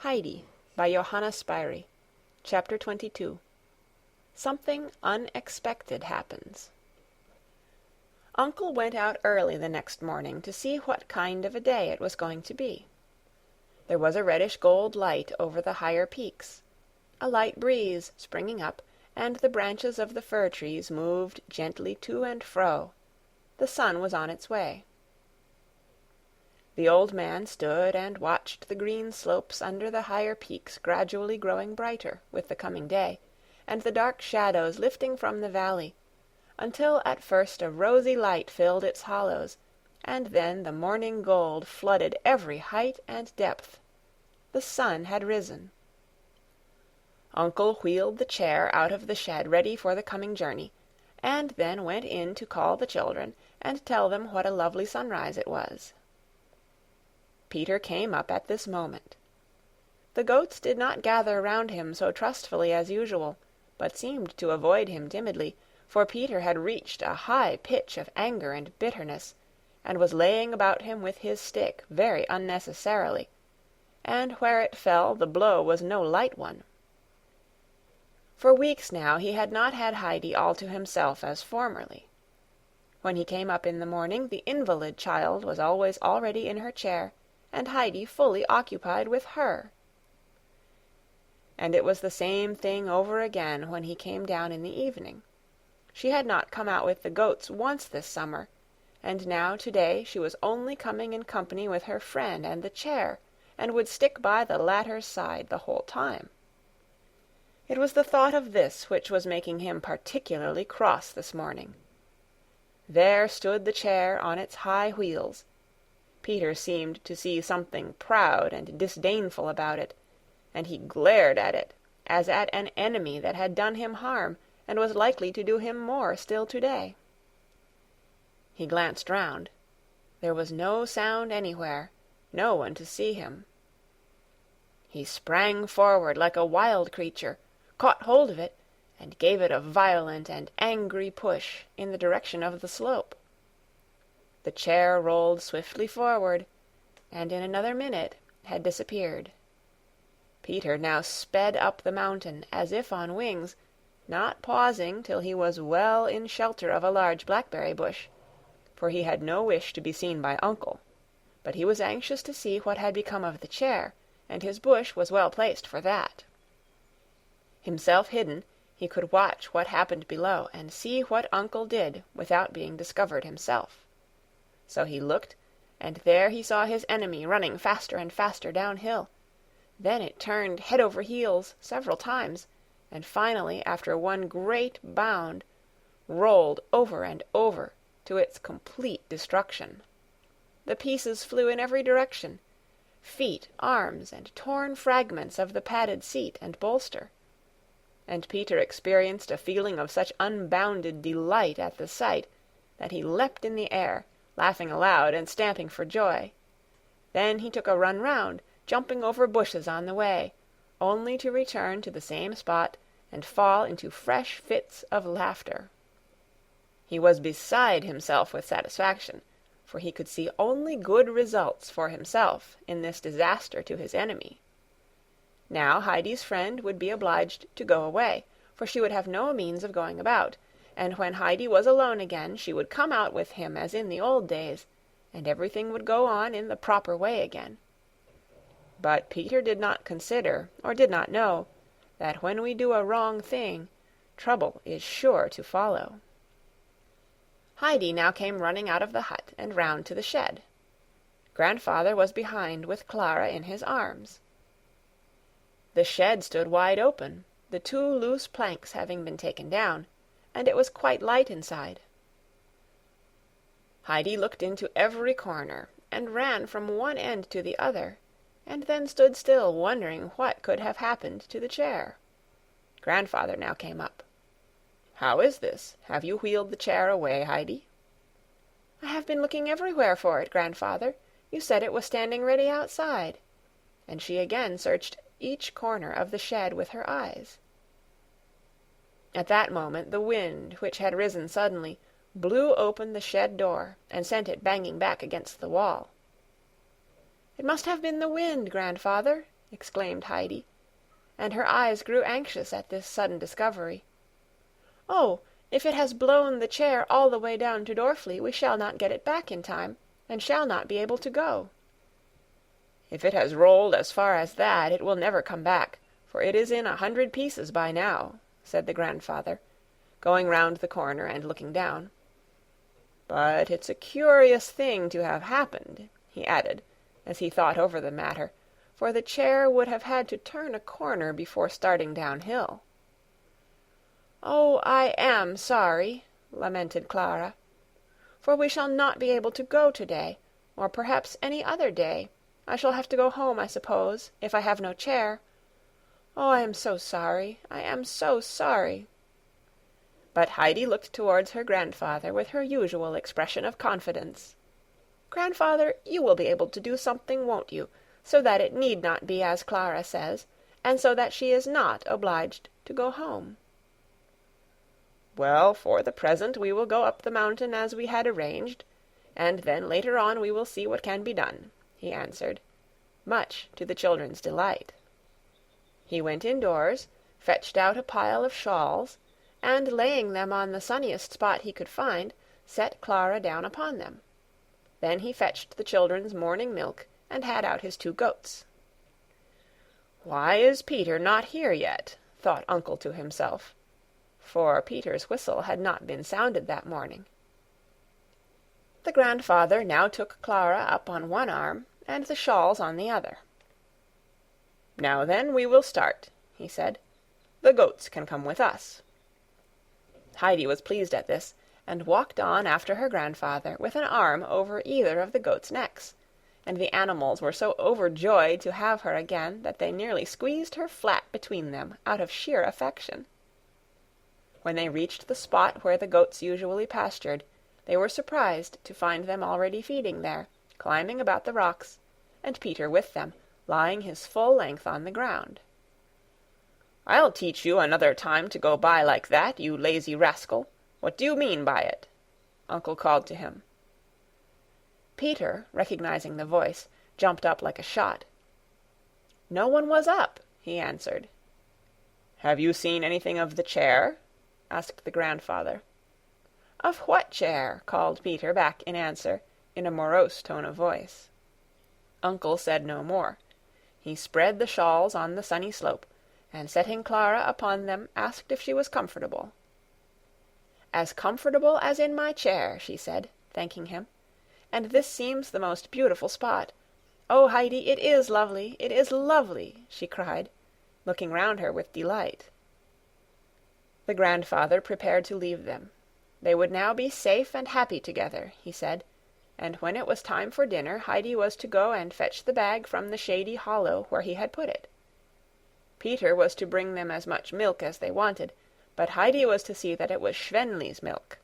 Heidi by Johanna Spyri. Chapter 22. Something Unexpected Happens. Uncle went out early the next morning to see what kind of a day it was going to be. There was a reddish-gold light over the higher peaks, a light breeze springing up, and the branches of the fir trees moved gently to and fro. The sun was on its way. The old man stood and watched the green slopes under the higher peaks gradually growing brighter with the coming day, and the dark shadows lifting from the valley, until at first a rosy light filled its hollows, and then the morning gold flooded every height and depth. The sun had risen. Uncle wheeled the chair out of the shed ready for the coming journey, and then went in to call the children and tell them what a lovely sunrise it was. Peter came up at this moment. The goats did not gather round him so trustfully as usual, but seemed to avoid him timidly, for Peter had reached a high pitch of anger and bitterness, and was laying about him with his stick very unnecessarily, and where it fell the blow was no light one. For weeks now he had not had Heidi all to himself as formerly. When he came up in the morning, the invalid child was always already in her chair, and Heidi fully occupied with her. And it was the same thing over again when he came down in the evening. She had not come out with the goats once this summer, and now today she was only coming in company with her friend and the chair, and would stick by the latter's side the whole time. It was the thought of this which was making him particularly cross this morning. There stood the chair on its high wheels. Peter seemed to see something proud and disdainful about it, and he glared at it as at an enemy that had done him harm and was likely to do him more still today. He glanced round. There was no sound anywhere, no one to see him. He sprang forward like a wild creature, caught hold of it, and gave it a violent and angry push in the direction of the slope. The chair rolled swiftly forward, and in another minute had disappeared. Peter now sped up the mountain as if on wings, not pausing till he was well in shelter of a large blackberry bush, for he had no wish to be seen by Uncle, but he was anxious to see what had become of the chair, and his bush was well placed for that. Himself hidden, he could watch what happened below, and see what Uncle did without being discovered himself. So he looked, and there he saw his enemy running faster and faster downhill. Then it turned head over heels several times, and finally, after one great bound, rolled over and over to its complete destruction. The pieces flew in every direction, feet, arms, and torn fragments of the padded seat and bolster. And Peter experienced a feeling of such unbounded delight at the sight that he leapt in the air, laughing aloud and stamping for joy. Then he took a run round, jumping over bushes on the way, only to return to the same spot and fall into fresh fits of laughter. He was beside himself with satisfaction, for he could see only good results for himself in this disaster to his enemy. Now Heidi's friend would be obliged to go away, for she would have no means of going about, and when Heidi was alone again she would come out with him as in the old days, and everything would go on in the proper way again. But Peter did not consider, or did not know, that when we do a wrong thing, trouble is sure to follow. Heidi now came running out of the hut and round to the shed. Grandfather was behind with Clara in his arms. The shed stood wide open, the two loose planks having been taken down, and it was quite light inside. Heidi looked into every corner, and ran from one end to the other, and then stood still, wondering what could have happened to the chair. Grandfather now came up. "How is this? Have you wheeled the chair away, Heidi?" "I have been looking everywhere for it, Grandfather. You said it was standing ready outside." And she again searched each corner of the shed with her eyes. At that moment the wind, which had risen suddenly, blew open the shed door and sent it banging back against the wall. "It must have been the wind, Grandfather," exclaimed Heidi, and her eyes grew anxious at this sudden discovery. "Oh, if it has blown the chair all the way down to Dorfli, we shall not get it back in time, and shall not be able to go." "If it has rolled as far as that, it will never come back, for it is in 100 pieces by now," said the grandfather, going round the corner and looking down. "But it's a curious thing to have happened," he added, as he thought over the matter, for the chair would have had to turn a corner before starting downhill. "Oh, I am sorry," lamented Clara, "for we shall not be able to go today, or perhaps any other day. I shall have to go home, I suppose, if I have no chair. Oh, I am so sorry, I am so sorry." But Heidi looked towards her grandfather with her usual expression of confidence. "Grandfather, you will be able to do something, won't you, so that it need not be as Clara says, and so that she is not obliged to go home?" "Well, for the present we will go up the mountain as we had arranged, and then later on we will see what can be done," he answered, much to the children's delight. He went indoors, fetched out a pile of shawls, and laying them on the sunniest spot he could find, set Clara down upon them. Then he fetched the children's morning milk, and had out his 2 goats. "Why is Peter not here yet?" thought Uncle to himself, for Peter's whistle had not been sounded that morning. The grandfather now took Clara up on one arm, and the shawls on the other. "Now then, we will start," he said. "The goats can come with us." Heidi was pleased at this, and walked on after her grandfather with an arm over either of the goats' necks, and the animals were so overjoyed to have her again that they nearly squeezed her flat between them out of sheer affection. When they reached the spot where the goats usually pastured, they were surprised to find them already feeding there, climbing about the rocks, and Peter with them, lying his full length on the ground. "I'll teach you another time to go by like that, you lazy rascal. What do you mean by it?" Uncle called to him. Peter, recognizing the voice, jumped up like a shot. "No one was up," he answered. "Have you seen anything of the chair?" asked the grandfather. "Of what chair?" called Peter back in answer, in a morose tone of voice. Uncle said no more. He spread the shawls on the sunny slope, and setting Clara upon them, asked if she was comfortable. "As comfortable as in my chair," she said, thanking him. "And this seems the most beautiful spot. Oh, Heidi, it is lovely, it is lovely," she cried, looking round her with delight. The grandfather prepared to leave them. They would now be safe and happy together, he said, and when it was time for dinner, Heidi was to go and fetch the bag from the shady hollow where he had put it. Peter was to bring them as much milk as they wanted, but Heidi was to see that it was Schwenli's milk.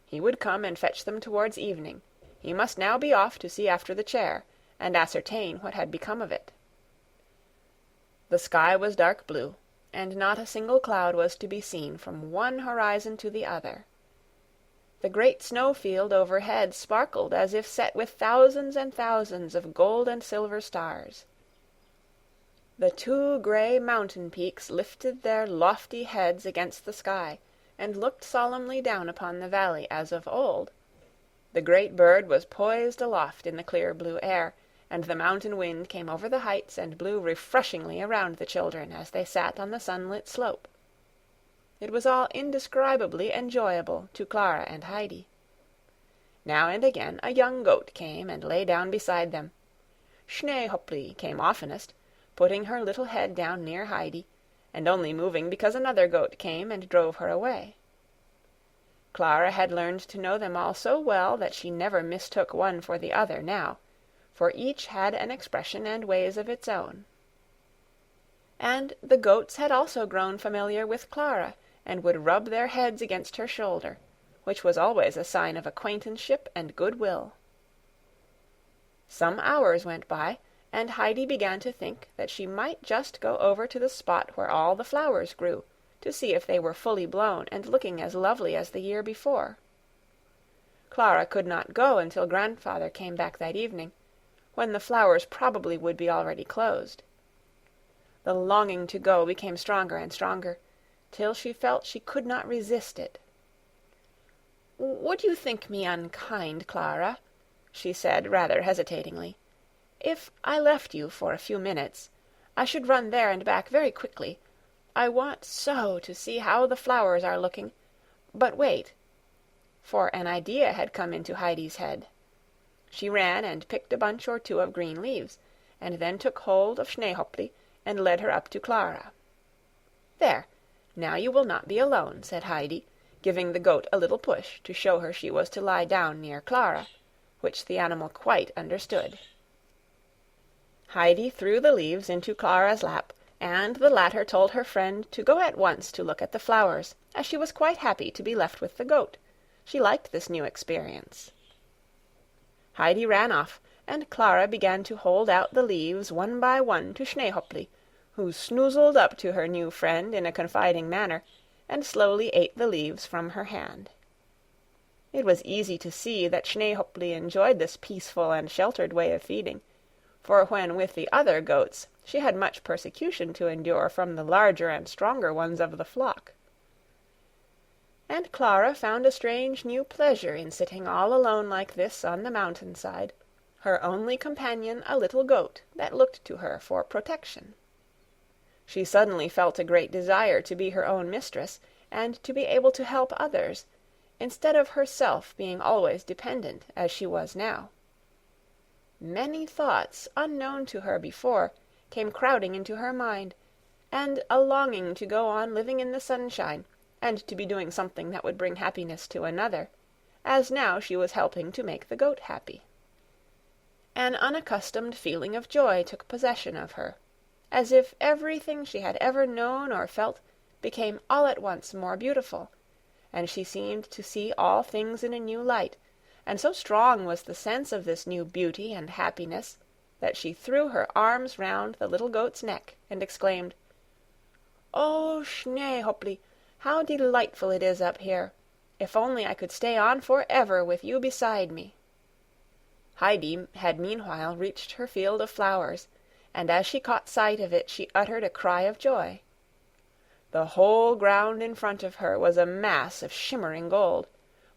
He would come and fetch them towards evening. He must now be off to see after the chair, and ascertain what had become of it. The sky was dark blue, and not a single cloud was to be seen from one horizon to the other. The great snowfield overhead sparkled as if set with thousands and thousands of gold and silver stars. The 2 gray mountain peaks lifted their lofty heads against the sky, and looked solemnly down upon the valley as of old. The great bird was poised aloft in the clear blue air, and the mountain wind came over the heights and blew refreshingly around the children as they sat on the sunlit slope. It was all indescribably enjoyable to Clara and Heidi. Now and again a young goat came and lay down beside them. Schneehopli came oftenest, putting her little head down near Heidi, and only moving because another goat came and drove her away. Clara had learned to know them all so well that she never mistook one for the other now, for each had an expression and ways of its own. And the goats had also grown familiar with Clara, and would rub their heads against her shoulder, which was always a sign of acquaintanceship and good-will. Some hours went by, and Heidi began to think that she might just go over to the spot where all the flowers grew, to see if they were fully blown and looking as lovely as the year before. Clara could not go until grandfather came back that evening, when the flowers probably would be already closed. The longing to go became stronger and stronger, till she felt she could not resist it. "Would you think me unkind, Clara," she said, rather hesitatingly, "if I left you for a few minutes? I should run there and back very quickly. I want so to see how the flowers are looking. But wait," for an idea had come into Heidi's head. She ran and picked a bunch or two of green leaves, and then took hold of Schneehopli and led her up to Clara. "There, now you will not be alone," said Heidi, giving the goat a little push to show her she was to lie down near Clara, which the animal quite understood. Heidi threw the leaves into Clara's lap, and the latter told her friend to go at once to look at the flowers, as she was quite happy to be left with the goat. She liked this new experience. Heidi ran off, and Clara began to hold out the leaves one by one to Schneehopli, who snoozled up to her new friend in a confiding manner, and slowly ate the leaves from her hand. It was easy to see that Schneehopli enjoyed this peaceful and sheltered way of feeding, for when with the other goats she had much persecution to endure from the larger and stronger ones of the flock. And Clara found a strange new pleasure in sitting all alone like this on the mountain-side, her only companion a little goat that looked to her for protection. She suddenly felt a great desire to be her own mistress, and to be able to help others, instead of herself being always dependent as she was now. Many thoughts, unknown to her before, came crowding into her mind, and a longing to go on living in the sunshine, and to be doing something that would bring happiness to another, as now she was helping to make the goat happy. An unaccustomed feeling of joy took possession of her, as if everything she had ever known or felt became all at once more beautiful, and she seemed to see all things in a new light, and so strong was the sense of this new beauty and happiness that she threw her arms round the little goat's neck and exclaimed, "Oh, Schneehopli, how delightful it is up here! If only I could stay on forever with you beside me!" Heidi had meanwhile reached her field of flowers, and as she caught sight of it she uttered a cry of joy. The whole ground in front of her was a mass of shimmering gold,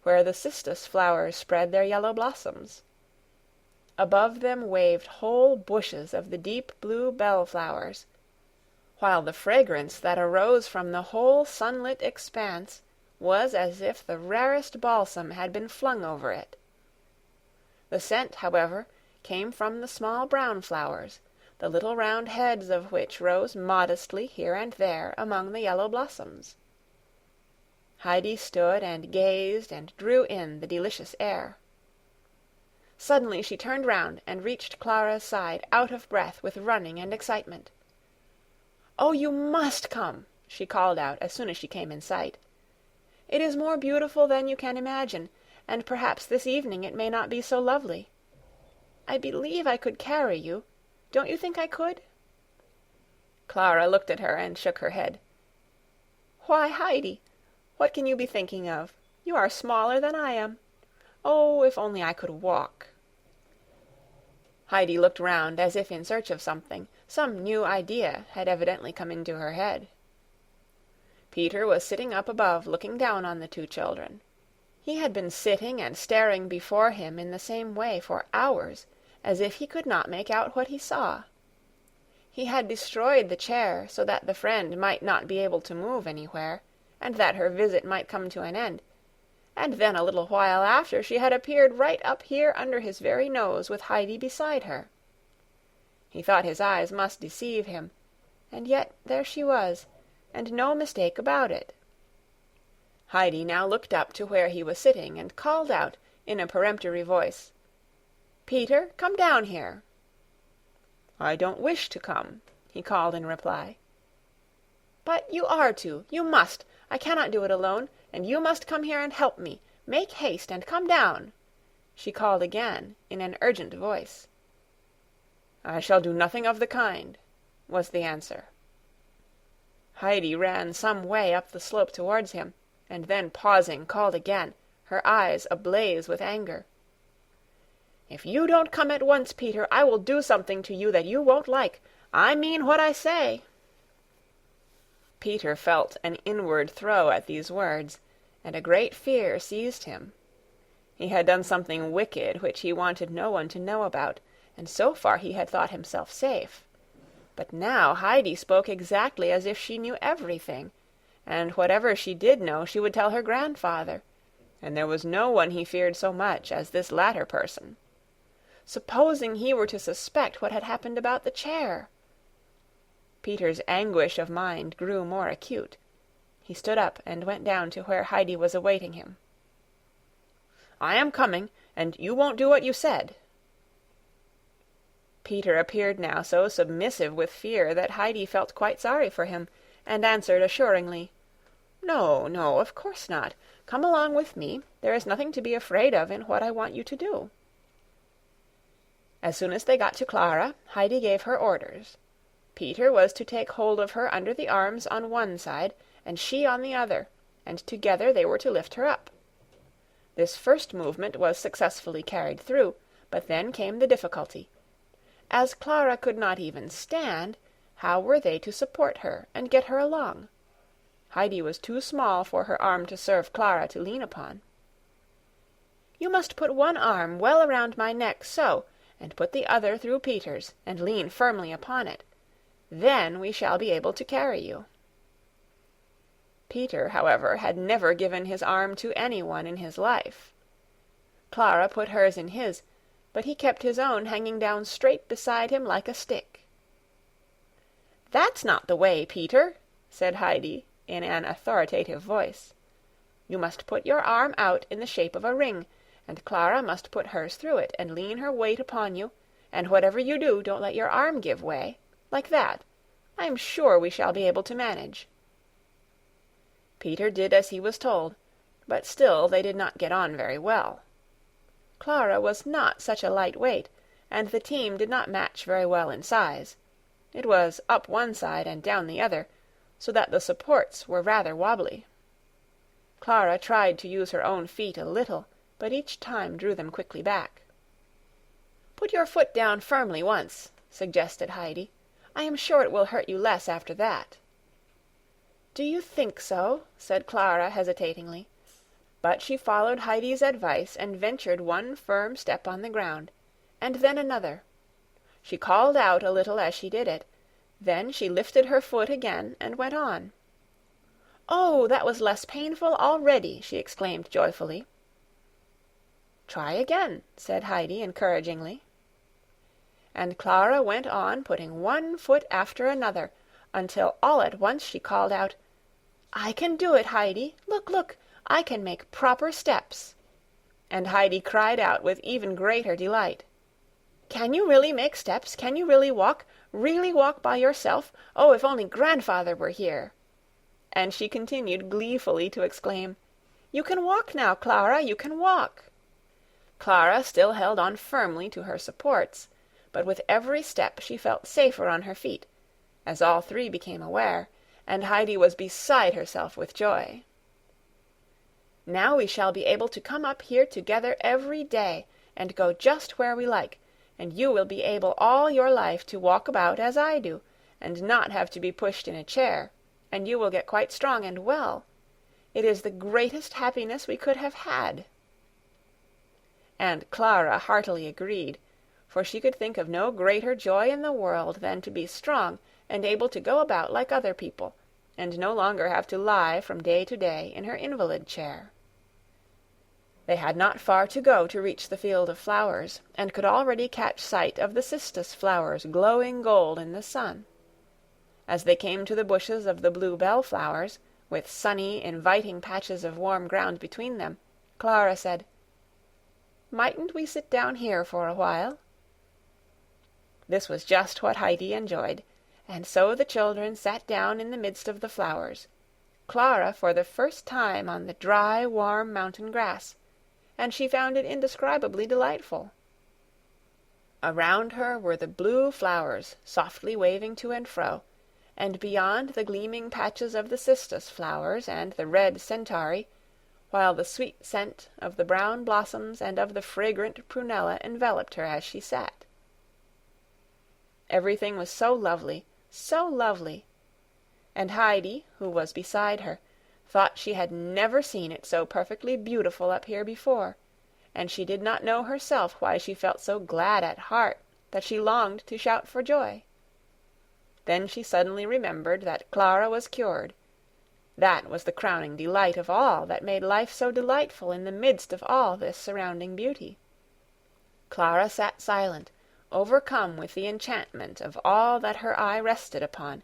where the cistus flowers spread their yellow blossoms. Above them waved whole bushes of the deep blue bellflowers, while the fragrance that arose from the whole sunlit expanse was as if the rarest balsam had been flung over it. The scent, however, came from the small brown flowers, the little round heads of which rose modestly here and there among the yellow blossoms. Heidi stood and gazed and drew in the delicious air. Suddenly she turned round and reached Clara's side, out of breath with running and excitement. "Oh, you must come!" she called out as soon as she came in sight. "It is more beautiful than you can imagine, and perhaps this evening it may not be so lovely. I believe I could carry you. Don't you think I could?" Clara looked at her and shook her head. "Why, Heidi, what can you be thinking of? You are smaller than I am. Oh, if only I could walk!" Heidi looked round as if in search of something. Some new idea had evidently come into her head. Peter was sitting up above looking down on the two children. He had been sitting and staring before him in the same way for hours, as if he could not make out what he saw. He had destroyed the chair so that the friend might not be able to move anywhere, and that her visit might come to an end, and then a little while after she had appeared right up here under his very nose with Heidi beside her. He thought his eyes must deceive him, and yet there she was, and no mistake about it. Heidi now looked up to where he was sitting and called out in a peremptory voice, "Peter, come down here." "I don't wish to come," he called in reply. "But you are to. You must. I cannot do it alone, and you must come here and help me. Make haste and come down," she called again in an urgent voice. "I shall do nothing of the kind," was the answer. Heidi ran some way up the slope towards him, and then pausing called again, her eyes ablaze with anger. "If you don't come at once, Peter, I will do something to you that you won't like. I mean what I say." Peter felt an inward throe at these words, and a great fear seized him. He had done something wicked which he wanted no one to know about, and so far he had thought himself safe. But now Heidi spoke exactly as if she knew everything, and whatever she did know she would tell her grandfather, and there was no one he feared so much as this latter person. Supposing he were to suspect what had happened about the chair! Peter's anguish of mind grew more acute. He stood up and went down to where Heidi was awaiting him. "I am coming, and you won't do what you said." Peter appeared now so submissive with fear that Heidi felt quite sorry for him, and answered assuringly, "No, no, of course not. Come along with me. There is nothing to be afraid of in what I want you to do." As soon as they got to Clara, Heidi gave her orders. Peter was to take hold of her under the arms on one side, and she on the other, and together they were to lift her up. This first movement was successfully carried through, but then came the difficulty. As Clara could not even stand, how were they to support her and get her along? Heidi was too small for her arm to serve Clara to lean upon. "You must put one arm well around my neck, so, and put the other through Peter's, and lean firmly upon it. Then we shall be able to carry you." Peter, however, had never given his arm to anyone in his life. Clara put hers in his, but he kept his own hanging down straight beside him like a stick. "That's not the way, Peter," said Heidi in an authoritative voice. "You must put your arm out in the shape of a ring, and Clara must put hers through it, and lean her weight upon you, and whatever you do, don't let your arm give way. Like that. I am sure we shall be able to manage." Peter did as he was told, but still they did not get on very well. Clara was not such a light weight, and the team did not match very well in size. It was up one side and down the other, so that the supports were rather wobbly. Clara tried to use her own feet a little, but each time drew them quickly back. "Put your foot down firmly once," suggested Heidi. "I am sure it will hurt you less after that." "Do you think so?" said Clara hesitatingly. But she followed Heidi's advice and ventured one firm step on the ground, and then another. She called out a little as she did it. Then she lifted her foot again and went on. "Oh, that was less painful already!" she exclaimed joyfully. "Try again," said Heidi encouragingly. And Clara went on putting one foot after another, until all at once she called out, "I can do it, Heidi! Look, look! I can make proper steps!" And Heidi cried out with even greater delight, "Can you really make steps? Can you really walk? Really walk by yourself? Oh, if only grandfather were here!" And she continued gleefully to exclaim, "You can walk now, Clara, you can walk!" Clara still held on firmly to her supports, but with every step she felt safer on her feet, as all three became aware, and Heidi was beside herself with joy. "Now we shall be able to come up here together every day, and go just where we like, and you will be able all your life to walk about as I do, and not have to be pushed in a chair, and you will get quite strong and well. It is the greatest happiness we could have had." And Clara heartily agreed, for she could think of no greater joy in the world than to be strong and able to go about like other people, and no longer have to lie from day to day in her invalid chair. They had not far to go to reach the field of flowers, and could already catch sight of the cistus flowers glowing gold in the sun. As they came to the bushes of the blue bellflowers, with sunny, inviting patches of warm ground between them, Clara said, "Mightn't we sit down here for a while?" This was just what Heidi enjoyed, and so the children sat down in the midst of the flowers, Clara for the first time on the dry, warm mountain grass, and she found it indescribably delightful. Around her were the blue flowers softly waving to and fro, and beyond the gleaming patches of the cistus flowers and the red centaury, while the sweet scent of the brown blossoms and of the fragrant prunella enveloped her as she sat. Everything was so lovely, so lovely. and Heidi, who was beside her, thought she had never seen it so perfectly beautiful up here before, and she did not know herself why she felt so glad at heart that she longed to shout for joy. Then she suddenly remembered that Clara was cured. That was the crowning delight of all that made life so delightful in the midst of all this surrounding beauty. Clara sat silent, overcome with the enchantment of all that her eye rested upon,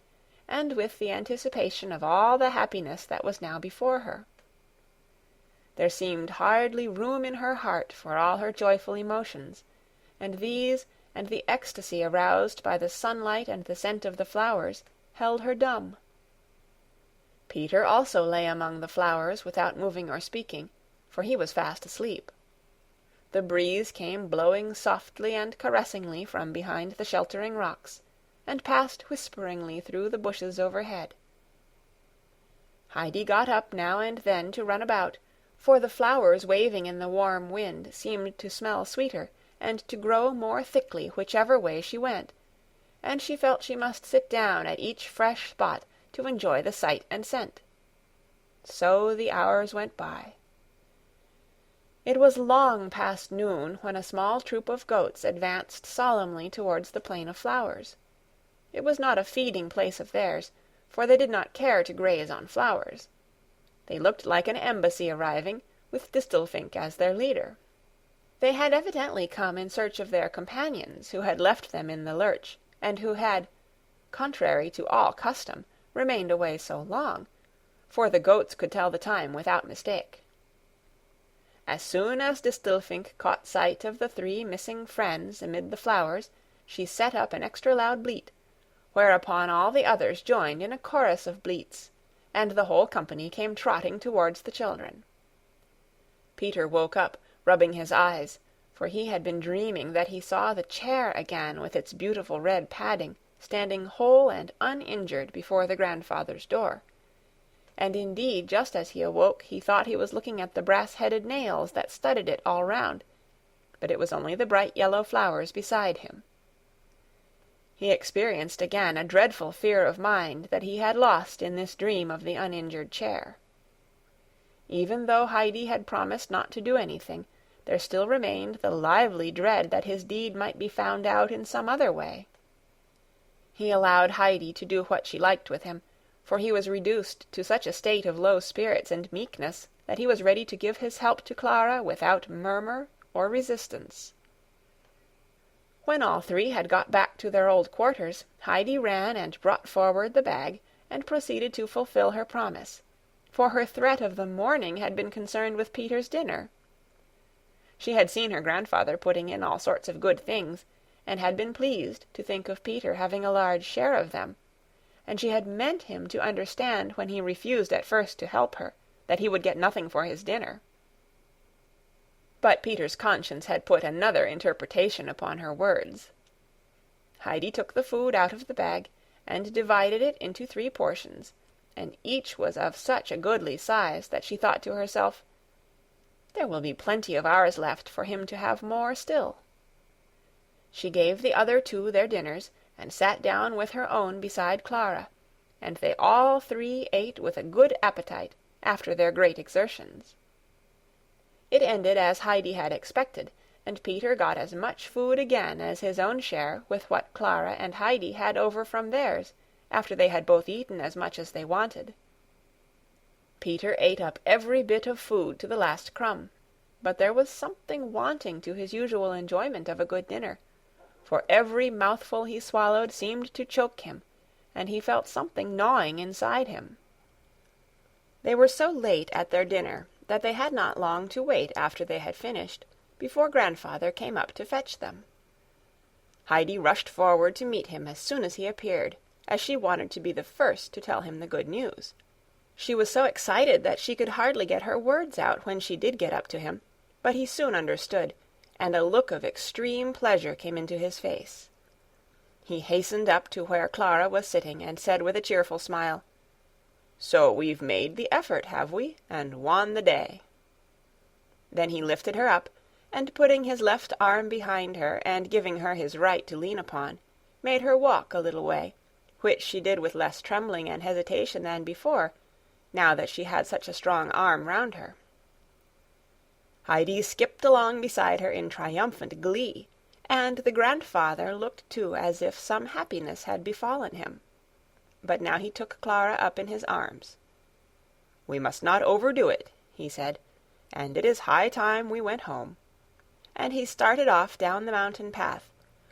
and with the anticipation of all the happiness that was now before her. There seemed hardly room in her heart for all her joyful emotions, and these and the ecstasy aroused by the sunlight and the scent of the flowers held her dumb. Peter also lay among the flowers without moving or speaking, for he was fast asleep. The breeze came blowing softly and caressingly from behind the sheltering rocks, and passed whisperingly through the bushes overhead. Heidi got up now and then to run about, for the flowers waving in the warm wind seemed to smell sweeter, and to grow more thickly whichever way she went, and she felt she must sit down at each fresh spot to enjoy the sight and scent. So the hours went by. It was long past noon when a small troop of goats advanced solemnly towards the plain of flowers. It was not a feeding place of theirs, for they did not care to graze on flowers. They looked like an embassy arriving, with Distelfink as their leader. They had evidently come in search of their companions, who had left them in the lurch, and who had, contrary to all custom, remained away so long, for the goats could tell the time without mistake. As soon as Distelfink caught sight of the three missing friends amid the flowers, she set up an extra loud bleat, whereupon all the others joined in a chorus of bleats, and the whole company came trotting towards the children. Peter woke up, rubbing his eyes, for he had been dreaming that he saw the chair again with its beautiful red padding, standing whole and uninjured before the grandfather's door. And indeed, just as he awoke, he thought he was looking at the brass-headed nails that studded it all round, but it was only the bright yellow flowers beside him. He experienced again a dreadful fear of mind that he had lost in this dream of the uninjured chair. Even though Heidi had promised not to do anything, there still remained the lively dread that his deed might be found out in some other way. He allowed Heidi to do what she liked with him, for he was reduced to such a state of low spirits and meekness that he was ready to give his help to Clara without murmur or resistance. When all three had got back to their old quarters, Heidi ran and brought forward the bag, and proceeded to fulfill her promise, for her threat of the morning had been concerned with Peter's dinner. She had seen her grandfather putting in all sorts of good things, and had been pleased to think of Peter having a large share of them, and she had meant him to understand when he refused at first to help her, that he would get nothing for his dinner. But Peter's conscience had put another interpretation upon her words. Heidi took the food out of the bag, and divided it into 3 portions, and each was of such a goodly size that she thought to herself, "There will be plenty of ours left for him to have more still." She gave the other 2 their dinners, and sat down with her own beside Clara, and they all 3 ate with a good appetite after their great exertions. It ended as Heidi had expected, and Peter got as much food again as his own share with what Clara and Heidi had over from theirs, after they had both eaten as much as they wanted. Peter ate up every bit of food to the last crumb, but there was something wanting to his usual enjoyment of a good dinner, for every mouthful he swallowed seemed to choke him, and he felt something gnawing inside him. They were so late at their dinner that they had not long to wait after they had finished, before Grandfather came up to fetch them. Heidi rushed forward to meet him as soon as he appeared, as she wanted to be the first to tell him the good news. She was so excited that she could hardly get her words out when she did get up to him, but he soon understood, and a look of extreme pleasure came into his face. He hastened up to where Clara was sitting, and said with a cheerful smile, "So we've made the effort, have we, and won the day?" Then he lifted her up, and putting his left arm behind her, and giving her his right to lean upon, made her walk a little way, which she did with less trembling and hesitation than before, now that she had such a strong arm round her. Heidi skipped along beside her in triumphant glee, and the grandfather looked too as if some happiness had befallen him. But now he took Clara up in his arms. "We must not overdo it," he said, "and it is high time we went home." And he started off down the mountain path,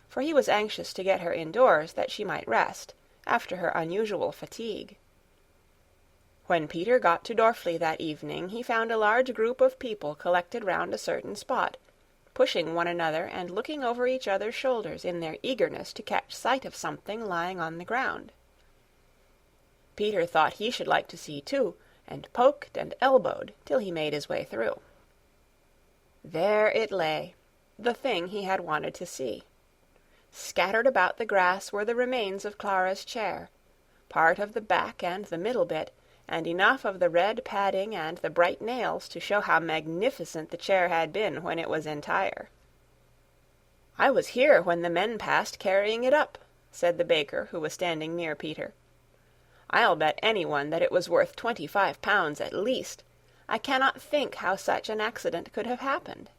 for he was anxious to get her indoors that she might rest, after her unusual fatigue. When Peter got to Dorfli that evening, he found a large group of people collected round a certain spot, pushing one another and looking over each other's shoulders in their eagerness to catch sight of something lying on the ground. Peter thought he should like to see too, and poked and elbowed till he made his way through. There it lay, the thing he had wanted to see. Scattered about the grass were the remains of Clara's chair, part of the back and the middle bit, and enough of the red padding and the bright nails to show how magnificent the chair had been when it was entire. "I was here when the men passed carrying it up," said the baker, who was standing near Peter. "I'll bet anyone that it was worth 25 pounds at least. I cannot think how such an accident could have happened."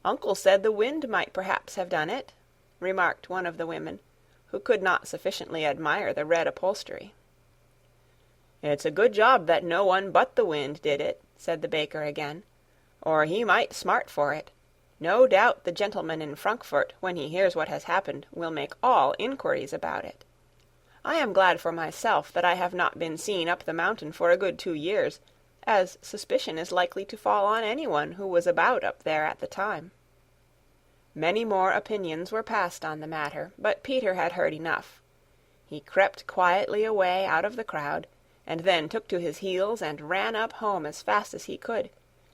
"Uncle said the wind might perhaps have done it," remarked one of the women, who could not sufficiently admire the red upholstery. "It's a good job that no one but the wind did it," said the baker again, "or he might smart for it. No doubt the gentleman in Frankfurt, when he hears what has happened, will make all inquiries about it. I am glad for myself that I have not been seen up the mountain for a good 2 years, as suspicion is likely to fall on anyone who was about up there at the time." Many more opinions were passed on the matter, but Peter had heard enough. He crept quietly away out of the crowd, and then took to his heels and ran up home as fast as he could,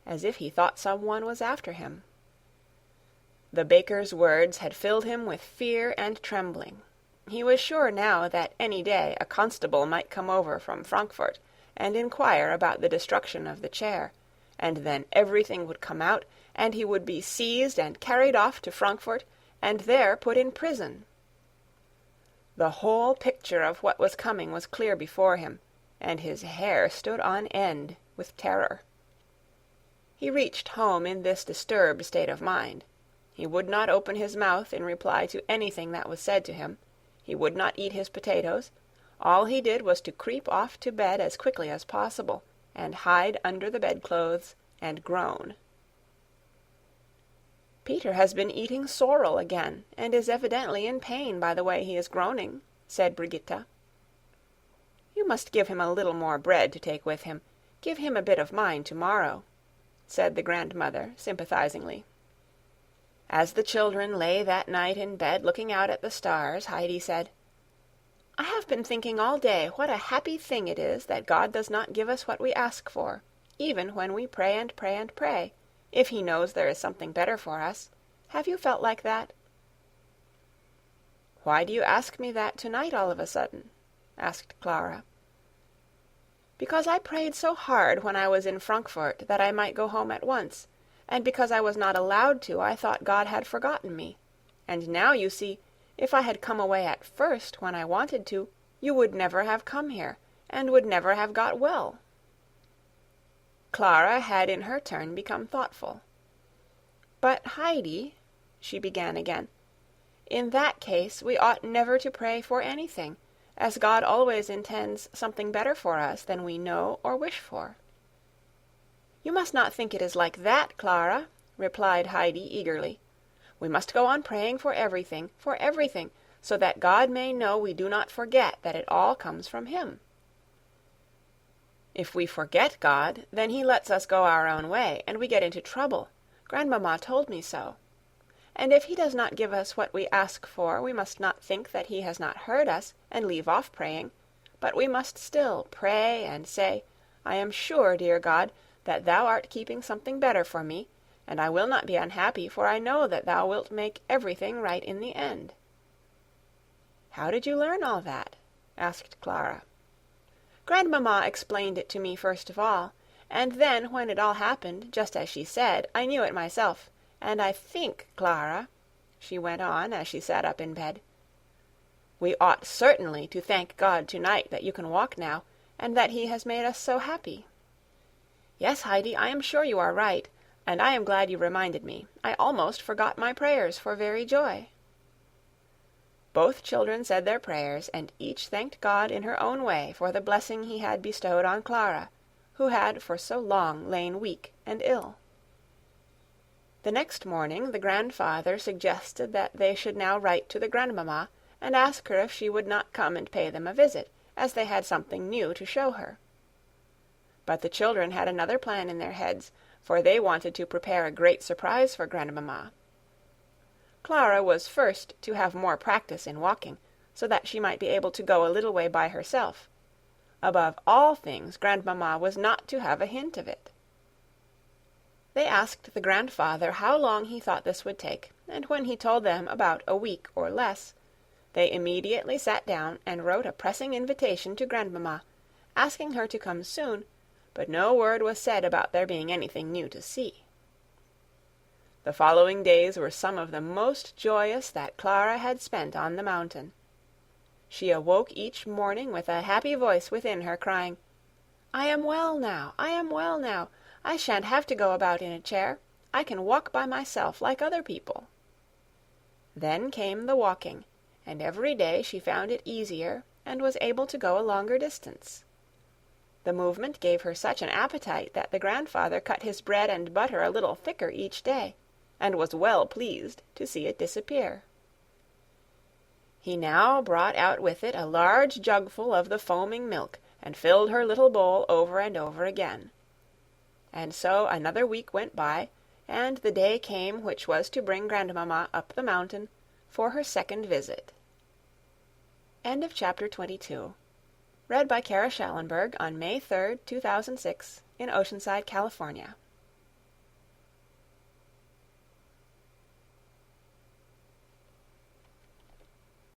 as if he thought someone was after him. The baker's words had filled him with fear and trembling. He was sure now that any day a constable might come over from Frankfurt and inquire about the destruction of the chair, and then everything would come out, and he would be seized and carried off to Frankfurt, and there put in prison. The whole picture of what was coming was clear before him, and his hair stood on end with terror. He reached home in this disturbed state of mind. He would not open his mouth in reply to anything that was said to him. He would not eat his potatoes. All he did was to creep off to bed as quickly as possible, and hide under the bedclothes and groan. "Peter has been eating sorrel again, and is evidently in pain by the way he is groaning," said Brigitta. "You must give him a little more bread to take with him. Give him a bit of mine tomorrow," said the grandmother sympathizingly. As the children lay that night in bed looking out at the stars, Heidi said, "I have been thinking all day what a happy thing it is that God does not give us what we ask for, even when we pray and pray and pray, if he knows there is something better for us. Have you felt like that?" "Why do you ask me that tonight all of a sudden?" asked Clara. "Because I prayed so hard when I was in Frankfurt that I might go home at once, and because I was not allowed to, I thought God had forgotten me. And now, you see, if I had come away at first when I wanted to, you would never have come here, and would never have got well." Clara had in her turn become thoughtful. "But Heidi," she began again, "in that case we ought never to pray for anything, as God always intends something better for us than we know or wish for." "You must not think it is like that, Clara," replied Heidi eagerly. "We must go on praying for everything, so that God may know we do not forget that it all comes from him. If we forget God, then he lets us go our own way, and we get into trouble. Grandmamma told me so. And if he does not give us what we ask for, we must not think that he has not heard us and leave off praying, but we must still pray and say, 'I am sure, dear God, that thou art keeping something better for me, and I will not be unhappy, for I know that thou wilt make everything right in the end.'" "How did you learn all that?" asked Clara. "Grandmamma explained it to me first of all, and then when it all happened, just as she said, I knew it myself, and I think, Clara," she went on as she sat up in bed, We ought certainly to thank God tonight that you can walk now, and that he has made us so happy." "Yes, Heidi, I am sure you are right, and I am glad you reminded me. I almost forgot my prayers for very joy." Both children said their prayers, and each thanked God in her own way for the blessing he had bestowed on Clara, who had for so long lain weak and ill. The next morning the grandfather suggested that they should now write to the grandmamma and ask her if she would not come and pay them a visit, as they had something new to show her. But the children had another plan in their heads, for they wanted to prepare a great surprise for grandmamma. Clara was first to have more practice in walking, so that she might be able to go a little way by herself. Above all things, grandmamma was not to have a hint of it. They asked the grandfather how long he thought this would take, and when he told them about a week or less, they immediately sat down and wrote a pressing invitation to grandmamma, asking her to come soon, but no word was said about there being anything new to see. The following days were some of the most joyous that Clara had spent on the mountain. She awoke each morning with a happy voice within her, crying, "I am well now, I am well now. I shan't have to go about in a chair. I can walk by myself like other people." Then came the walking, and every day she found it easier and was able to go a longer distance. The movement gave her such an appetite that the grandfather cut his bread and butter a little thicker each day, and was well pleased to see it disappear. He now brought out with it a large jugful of the foaming milk, and filled her little bowl over and over again. And so another week went by, and the day came which was to bring grandmamma up the mountain for her second visit. End of chapter 22. Read by Kara Schallenberg on May 3rd, 2006, in Oceanside, California.